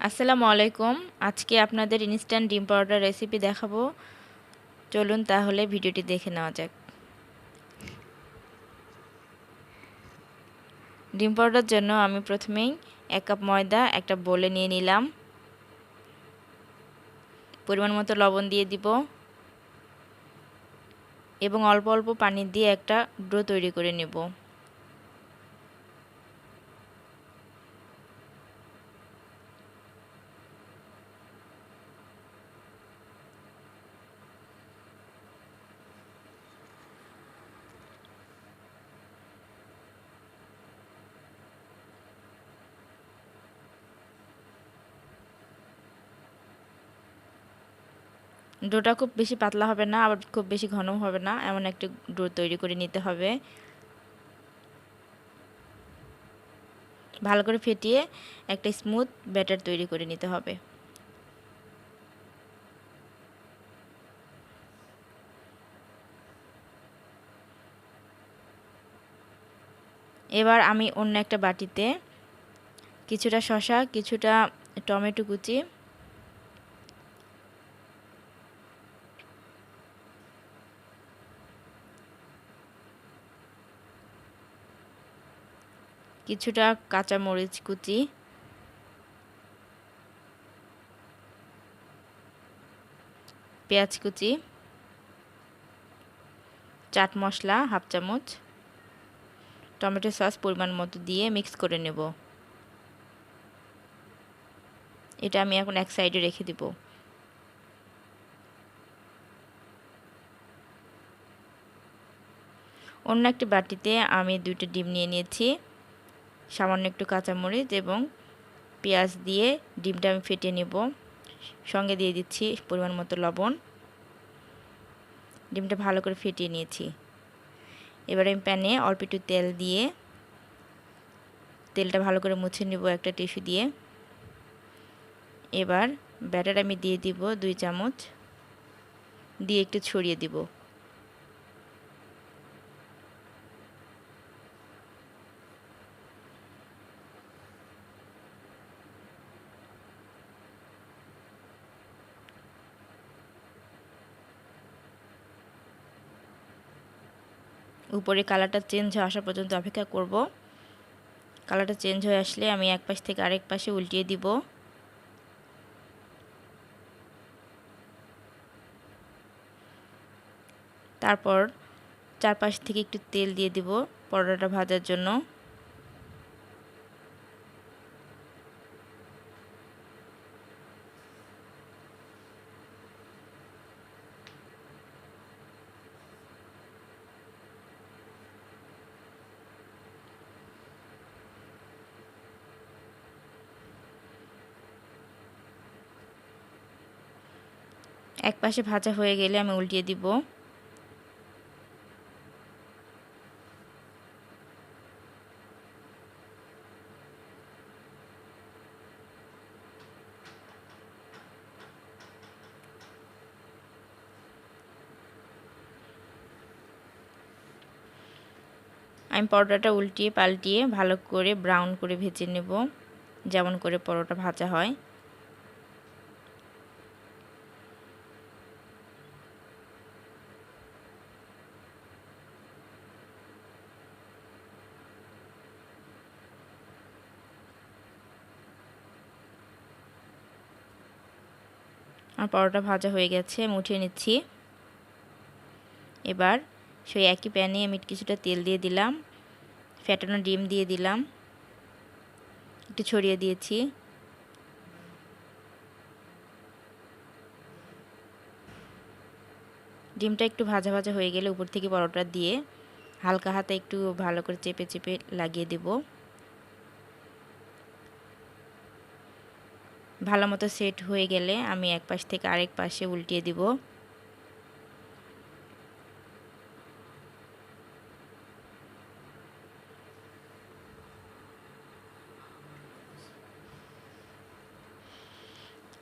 আসসালামু আলাইকুম। আজকে আপনাদের ইনস্ট্যান্ট ডিম পরোটার রেসিপি দেখাবো। চলুন তাহলে ভিডিওটি দেখে নেওয়া যাক। ডিম পরোটার জন্য আমি প্রথমেই 1 কাপ ময়দা একটা বোলে নিয়ে নিলাম। পরিমাণ মতো লবণ দিয়ে দিব এবং অল্প অল্প পানি দিয়ে একটা ডো তৈরি করে নেব। ডোটা খুব বেশি পাতলা হবে না, আবার খুব বেশি ঘনও হবে না, এমন একটা ডো তৈরি করে নিতে হবে। ভালো করে ফেটিয়ে একটা স্মুথ ব্যাটার তৈরি করে নিতে হবে। এবার আমি অন্য একটা বাটিতে কিছুটা শসা, কিছুটা টমেটো কুচি, কিছুটা কাঁচা মরিচ কুচি, পেঁয়াজ কুচি, চাট মশলা হাফ চামচ, টমেটো সস পরিমাণ মতো দিয়ে মিক্স করে নেব। এটা আমি এখন এক সাইডে রেখে দিব। অন্য একটি বাটিতে আমি 2টা ডিম নিয়ে নিয়েছি, সামান্য একটু কাঁচামরিচ এবং পেঁয়াজ দিয়ে ডিমটা আমি ফেটিয়ে নেব। সঙ্গে দিয়ে দিচ্ছি পরিমাণ মতো লবণ। ডিমটা ভালো করে ফেটিয়ে নিয়েছি। এবার আমি প্যানে অল্প একটু তেল দিয়ে তেলটা ভালো করে মুছে নেব একটা টিস্যু দিয়ে। এবার ব্যাটার আমি দিয়ে দিব 2 চামচ, দিয়ে একটু ছড়িয়ে দিব। উপরে কালারটা চেঞ্জ হয়ে আসা পর্যন্ত অপেক্ষা করব। কালারটা চেঞ্জ হয়ে আসলে আমি এক পাশ থেকে আরেক পাশে উল্টিয়ে দিব। তারপর চারপাশ থেকে একটু তেল দিয়ে দিব পরোটাটা ভাজার জন্য। এক পাশে ভাজা হয়ে গেলে আমি উল্টিয়ে দিব। আমি পরোটাটা উল্টিয়ে পাল্টিয়ে ভালো করে ব্রাউন করে ভেজে নেব, যেমন করে পরোটা ভাজা হয়। আমার পরোটা ভাজা হয়ে গেছে, আমি উঠিয়ে নিচ্ছি। এবার সেই একই প্যানে আমি কিছুটা তেল দিয়ে দিলাম, ফ্যাটানো ডিম দিয়ে দিলাম, একটু ছড়িয়ে দিয়েছি। ডিমটা একটু ভাজা ভাজা হয়ে গেলে উপর থেকে পরোটা দিয়ে হালকা হাতে একটু ভালো করে চেপে চেপে লাগিয়ে দেব। ভালো মতো সেট হয়ে গেলে আমি এক পাশ থেকে আরেক পাশে উল্টিয়ে দিব।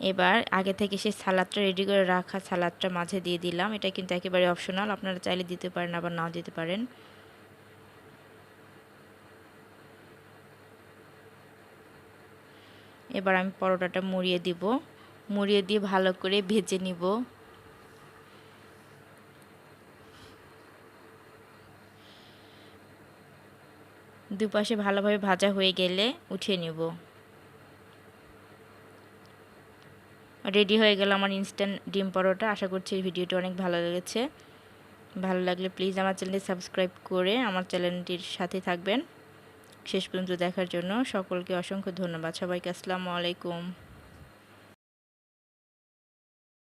এবার আগে থেকে সেই সালাদটা রেডি করে রাখা সালাদটা মাঝে দিয়ে দিলাম। এটা কিন্তু একেবারে অপশনাল, আপনারা চাইলে দিতে পারেন আবার নাও দিতে পারেন। এবার আমি পরোটাটা মুড়িয়ে দিব, মুড়িয়ে দিয়ে ভালো করে ভেজে নিব। দুপাশে ভালোভাবে ভাজা হয়ে গেলে উঠিয়ে নিব। রেডি হয়ে গেল আমার ইনস্ট্যান্ট ডিম পরোটা। আশা করছি এই ভিডিওটি অনেক ভালো লেগেছে। ভালো লাগলে প্লিজ আমার চ্যানেলটি সাবস্ক্রাইব করে আমার চ্যানেলটির সাথে থাকবেন। শেষ পর্যন্ত দেখার জন্য সকলকে অসংখ্য ধন্যবাদ। সবাইকে আসসালামু আলাইকুম।